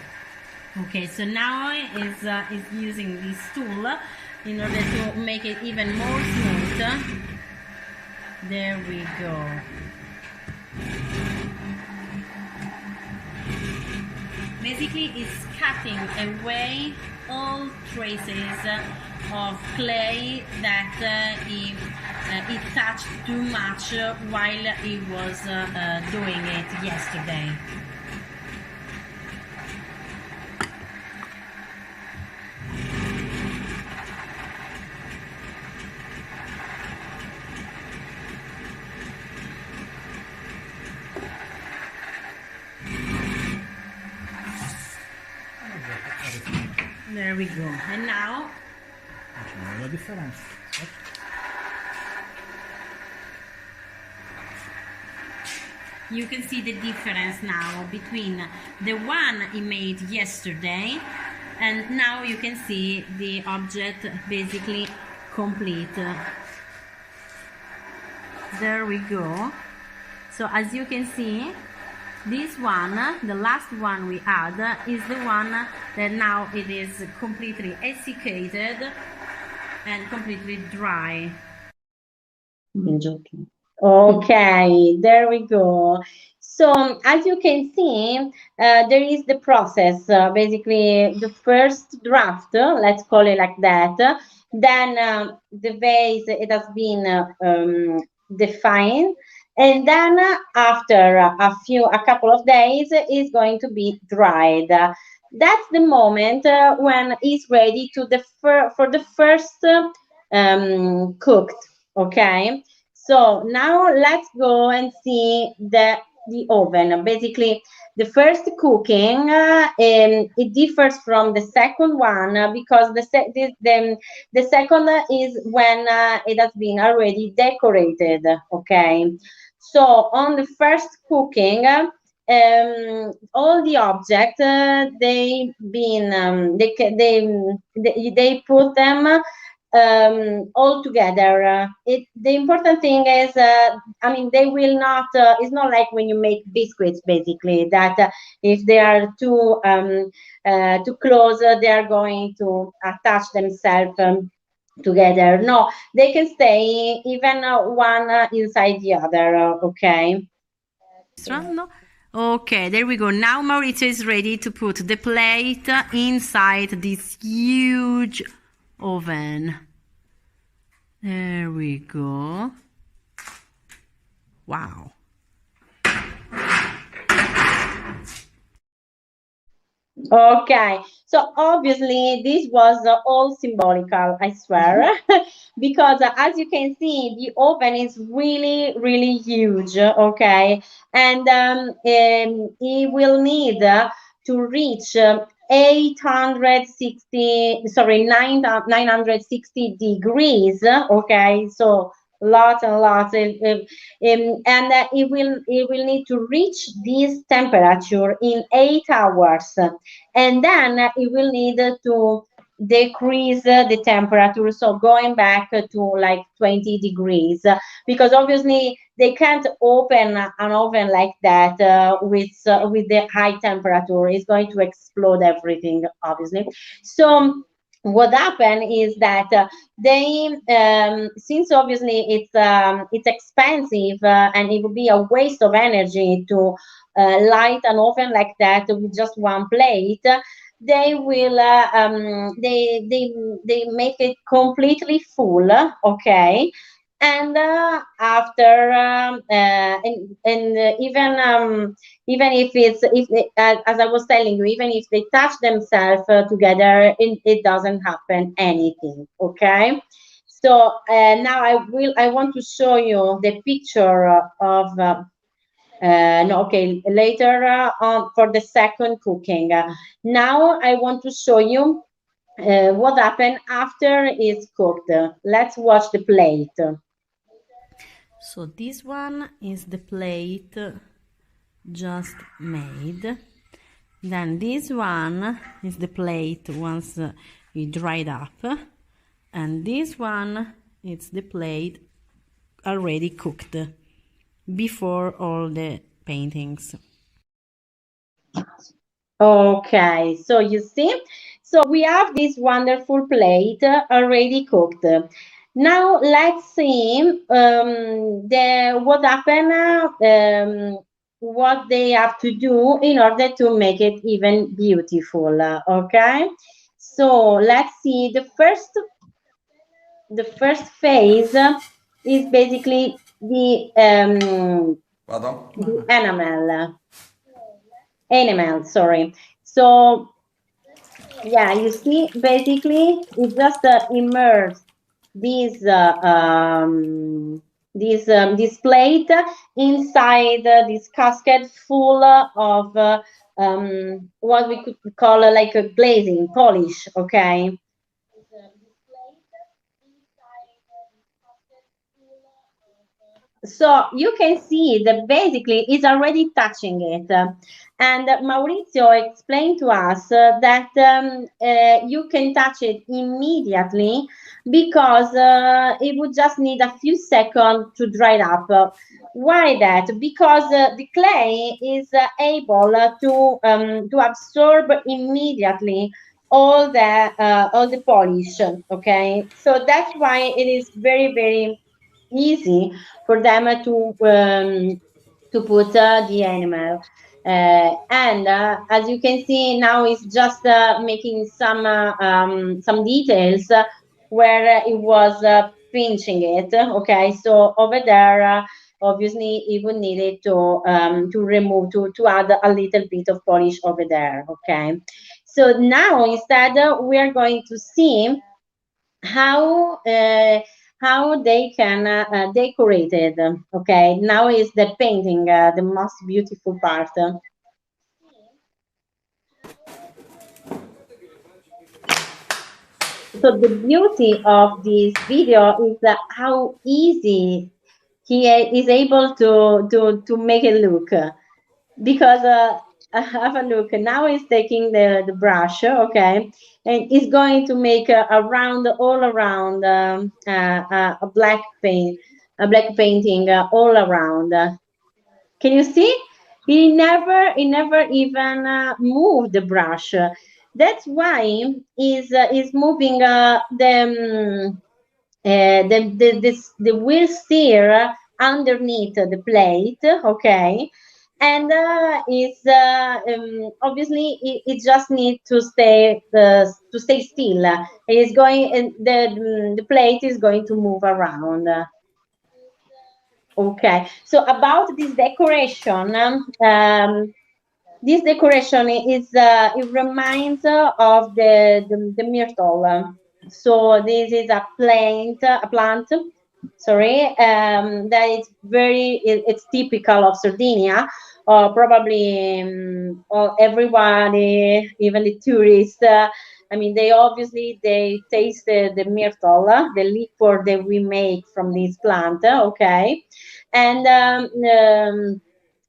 Okay, so now is using this tool in order to make it even more smooth. There we go. Basically, it's cutting away all traces of clay that he touched too much while he was doing it yesterday. There we go. And now Facciamo la differenza. you can see the difference now between the one he made yesterday, and now you can see the object basically complete. There we go. So as you can see, this one, the last one we had, is the one that now it is completely desiccated and completely dry. Okay, there we go. So as you can see, there is the process, basically the first draft, let's call it like that. Then the vase, it has been defined. And then after a couple of days, it's going to be dried. That's the moment when it's ready to for the first cooked. Okay. So now let's go and see the oven. Basically, the first cooking it differs from the second one because the second is when it has been already decorated. Okay, so on the first cooking. All the objects they put them all together. The important thing is, I mean, they will not. It's not like when you make biscuits, basically, that if they are too close, they are going to attach themselves. Together. No, they can stay even one inside the other. Okay. Okay, there we go. Now Maurizio is ready to put the plate inside this huge oven. There we go. Wow. Okay, so obviously this was all symbolical, I swear, because as you can see, the oven is really, really huge, okay, and it will need to reach 960 degrees, okay, so lots and lots, and it will need to reach this temperature in 8 hours, and then it will need to decrease the temperature, so going back to like 20 degrees, because obviously they can't open an oven like that with the high temperature. It's going to explode everything, obviously. So what happened is that they since obviously it's expensive and it would be a waste of energy to light an oven like that with just one plate, they will they make it completely full, okay, and after and even if it's if they, as I was telling you, even if they touch themselves together, it doesn't happen anything, okay. So now I want to show you the picture of no, okay, later on for the second cooking. Now I want to show you what happened after it's cooked. Let's watch the plate. So this one is the plate just made. Then this one is the plate once it dried up. And this one is the plate already cooked before all the paintings. Okay, so you see, so we have this wonderful plate already cooked. Now let's see the what happened, what they have to do in order to make it even beautiful. Okay, so let's see the first phase is basically the enamel, sorry. So yeah, you see, basically, it just immerse this this plate inside this casket full of what we could call like a glazing polish. Okay. So you can see that basically it's already touching it. And Maurizio explained to us that you can touch it immediately because it would just need a few seconds to dry up. Why that? Because the clay is able to absorb immediately all the polish. Okay, so that's why it is very easy for them to put the animal. And as you can see now, it's just making some details where it was pinching it. Okay, so over there, obviously, it would need it to remove to add a little bit of polish over there. Okay, so now instead we are going to see how they can decorate it. Okay, now is the painting, the most beautiful part. So the beauty of this video is how easy is able to make it look, because have a look. Now he's taking the brush, okay, and he's going to make a round all around a black painting all around. Can you see? He never even moved the brush. That's why he's moving the wheel steer underneath the plate, okay, and it's obviously it just needs to stay still. It is going, and the plate is going to move around. Okay, so about this decoration, this decoration is it reminds of the myrtle. So this is a plant. Sorry, that is it's typical of Sardinia. Probably everybody, even the tourists. I mean, they taste the myrtle, the liquor that we make from this plant. Okay, and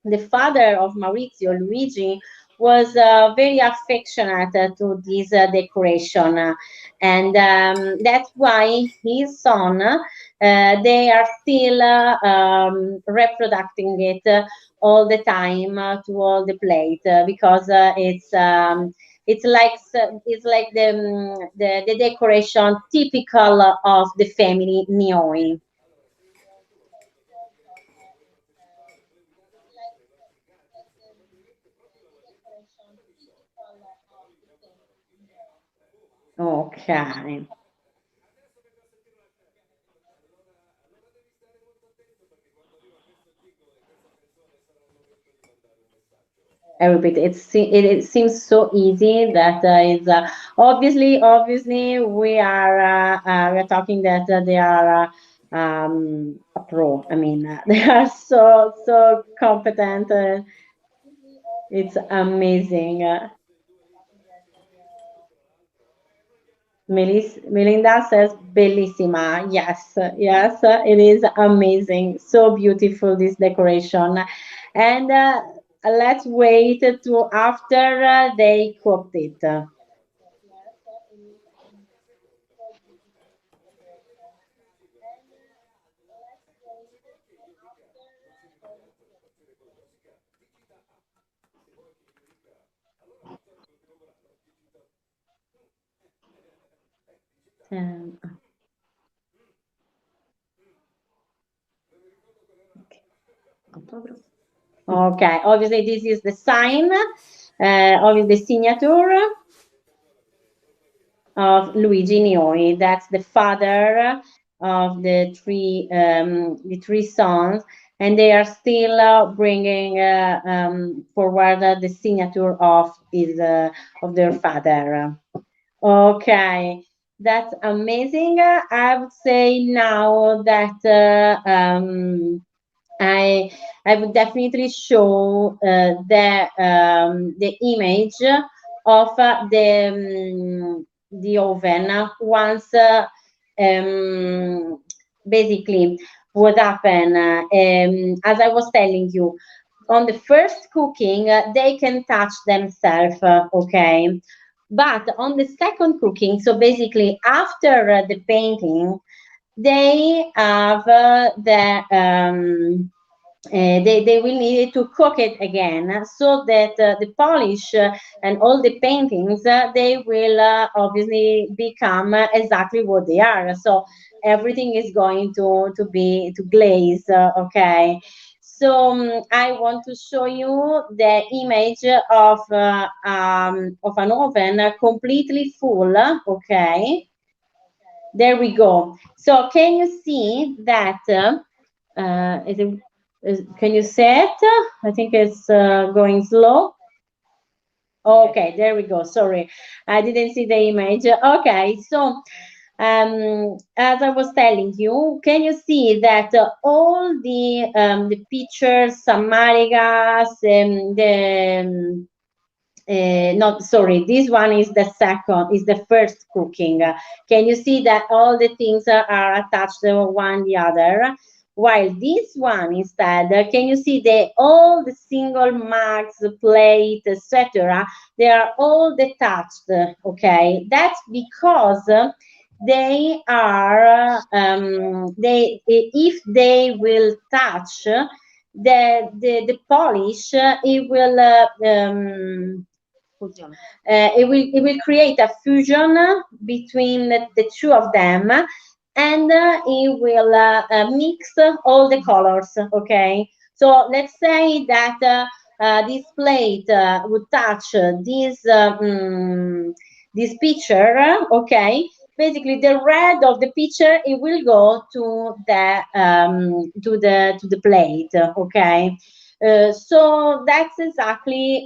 the father of Maurizio, Luigi, was very affectionate to this decoration, and that's why his son, they are still reproducing it all the time to all the plate, because it's like the decoration typical of the family Nioi. Okay. I repeat, it seems so easy that it's obviously we are talking that they are a pro. I mean, they are so competent. It's amazing. Melinda says bellissima. Yes, yes, it is amazing. So beautiful this decoration. And let's wait to after they cooked it. Um, okay, obviously this is the sign, obviously the signature of Luigi Nioi. That's the father of the three sons, and they are still bringing forward the signature of their father. Okay, that's amazing. I would say now that I I would definitely show the image of the oven once basically what happened as I was telling you on the first cooking they can touch themselves okay, but on the second cooking, so basically after the painting they have they will need to cook it again so that the polish and all the paintings they will obviously become exactly what they are. So everything is going to be to glaze. Okay. So I want to show you the image of an oven completely full. Okay. There we go. So can you see that? Can you see it? I think it's going slow. Okay, there we go. Sorry, I didn't see the image. Okay, so as I was telling you, can you see that all the pictures, Samarigas, not sorry, this one is the second, is the first cooking. Can you see that all the things are attached one the other? While this one instead, can you see all the single mugs, plate, etc. They are all detached. Okay, that's because they are they if they will touch the polish, it will it will create a fusion between the two of them, and it will mix all the colors. Okay, so let's say that this plate would touch this picture. Okay, basically the red of the picture it will go to the plate. Okay. So that's exactly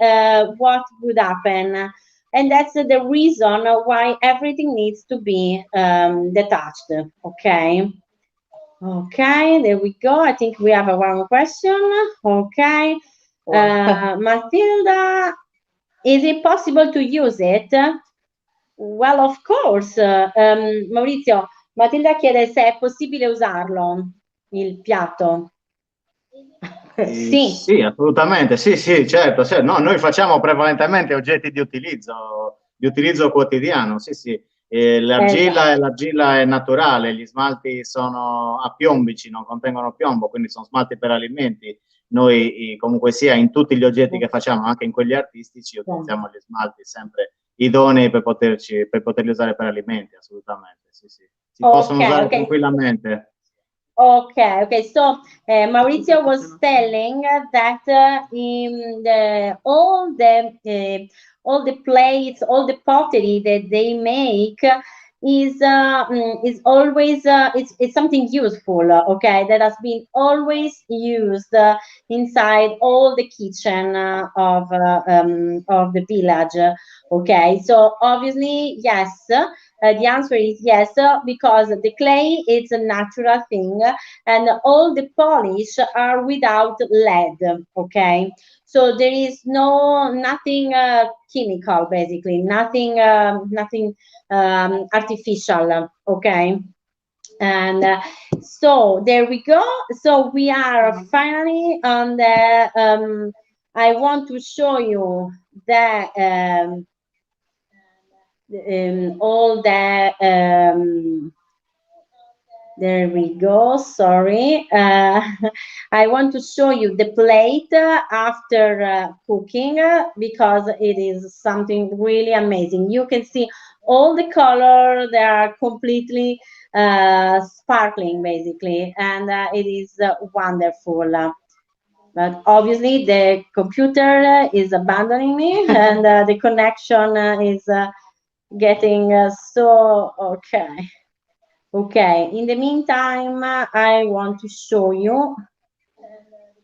what would happen. And that's the reason why everything needs to be detached. Okay. Okay, there we go. I think we have one question. Okay. Matilda, is it possible to use it? Well, of course. Maurizio, Matilda chiede se è possibile usarlo, il piatto. Sì. Sì, assolutamente, sì, sì, certo, certo. No, noi facciamo prevalentemente oggetti di utilizzo quotidiano, sì, sì. L'argilla è naturale, gli smalti sono apiombici, non contengono piombo, quindi sono smalti per alimenti. Noi comunque sia in tutti gli oggetti che facciamo, anche in quelli artistici, utilizziamo gli smalti sempre idonei per poterli usare per alimenti, assolutamente, sì, sì. Si possono usare tranquillamente. Okay. So Maurizio was telling that all the plates, all the pottery that they make is always it's something useful. Okay, that has been always used inside all the kitchen of the village. Okay, so obviously yes. The answer is yes, because the clay is a natural thing, and all the polish are without lead. Okay, so there is nothing chemical, basically, nothing artificial. Okay. And so there we go. So we are finally on the. I want to show you the all the there we go, sorry. I want to show you the plate after cooking because it is something really amazing. You can see all the color, they are completely sparkling basically, and it is wonderful. But obviously the computer is abandoning me and the connection is getting so okay. Okay, in the meantime, I want to show you.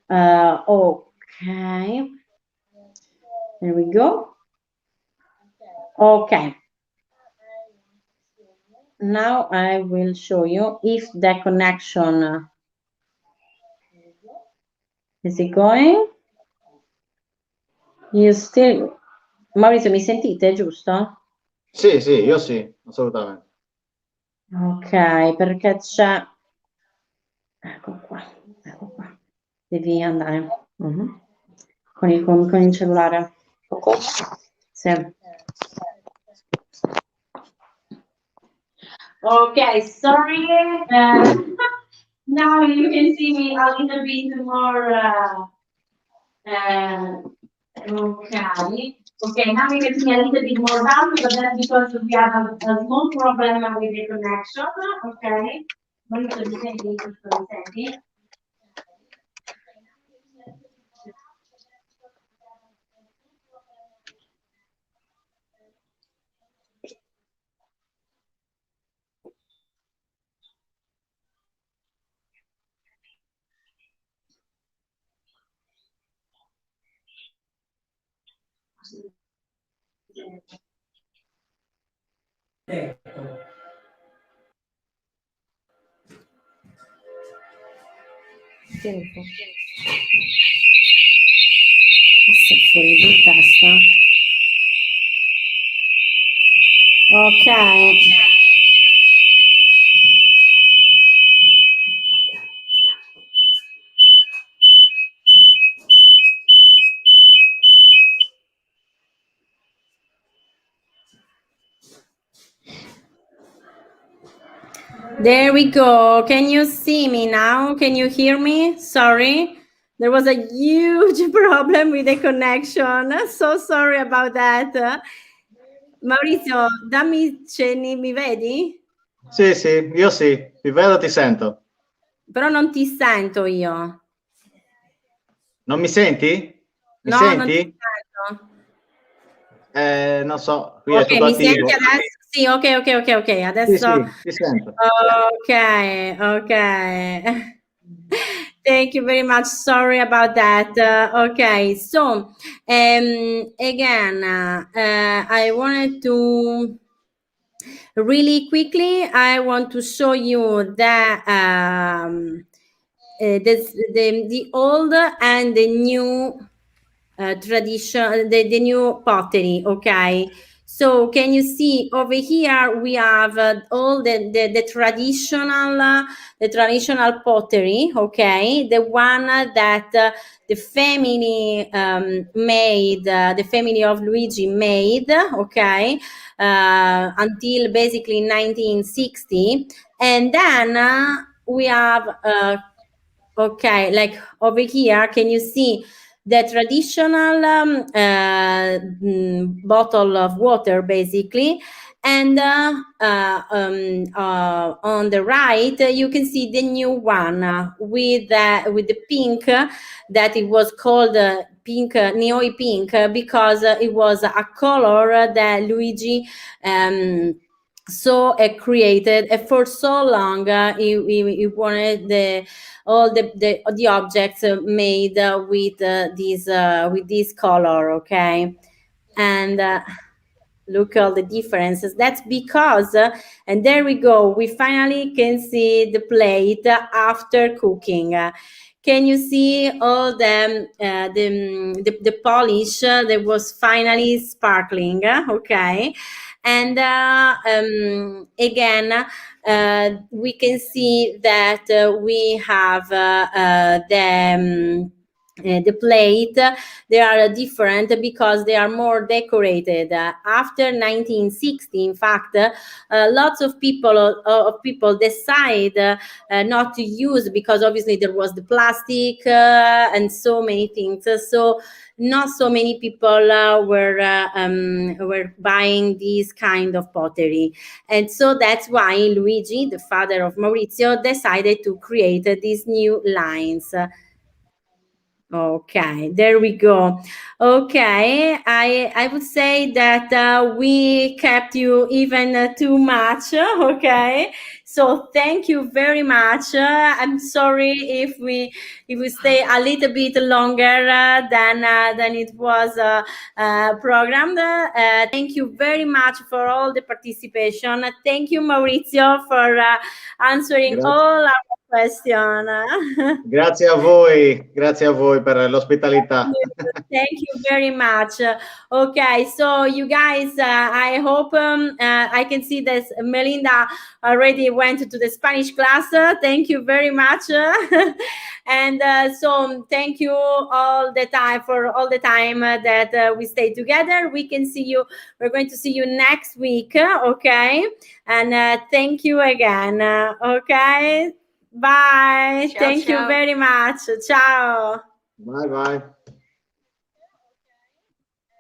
Okay, there we go. Okay, now I will show you if the connection is it going. You still, Maurizio, mi sentite, giusto? Sì, io sì, assolutamente. Ok, perché c'è. Ecco qua. Devi andare. Con il cellulare. Sì. Okay, sorry. Now you can see me a little bit more. Okay. Okay, now you can see me a little bit more down, but that's because we have a small problem with the connection. Okay. Molto di senti, tutto di senti. Tempo. Sei fuori di testa. Ok. There we go. Can you see me now? Can you hear me? Sorry. There was a huge problem with the connection. So sorry about that. Maurizio, dammi cenni, mi vedi? Sì, io sì, ti vedo, ti sento. Però non ti sento io. Non mi senti? Mi No, senti? non ti sento. Non so, qui Ok, è tutto mi attivo. senti adesso? Sì, ok. Adesso. Sì, ti sento. Ok. Thank you very much. Sorry about that. Okay, so again, I wanted to really quickly. I want to show you that the old and the new tradition, the new pottery. Okay. So can you see over here we have all the traditional pottery, okay? The one that the family made, the family of Luigi made, okay, until basically 1960. And then we have, okay, like over here, can you see the traditional bottle of water, basically. And on the right, you can see the new one with the pink, that it was called pink, Nioi pink, because it was a color that Luigi created, and for so long he wanted all the objects made with this color. Okay, and look all the differences. That's because and there we go, we finally can see the plate after cooking. Can you see all the polish that was finally sparkling? Okay, and again, we can see that we have the plate. They are different because they are more decorated. After 1960, in fact, lots of people decide not to use, because obviously there was the plastic and so many things. So not so many people were buying this kind of pottery, and so that's why Luigi, the father of Maurizio, decided to create these new lines. Okay, there we go. Okay, I would say that we kept you even too much. Okay, so thank you very much. I'm sorry if we stay a little bit longer than it was programmed. Thank you very much for all the participation. Thank you, Maurizio, for answering Grazie. all our questions. Grazie a voi per l'ospitalità. Thank you very much. Okay, so you guys, I hope I can see that Melinda already went to the Spanish class. Thank you very much. And so thank you all the time for all the time that we stay together. We can see you. We're going to see you next week. Okay, and thank you again. Okay, bye. Ciao, Thank you ciao. very much. Ciao. Bye bye.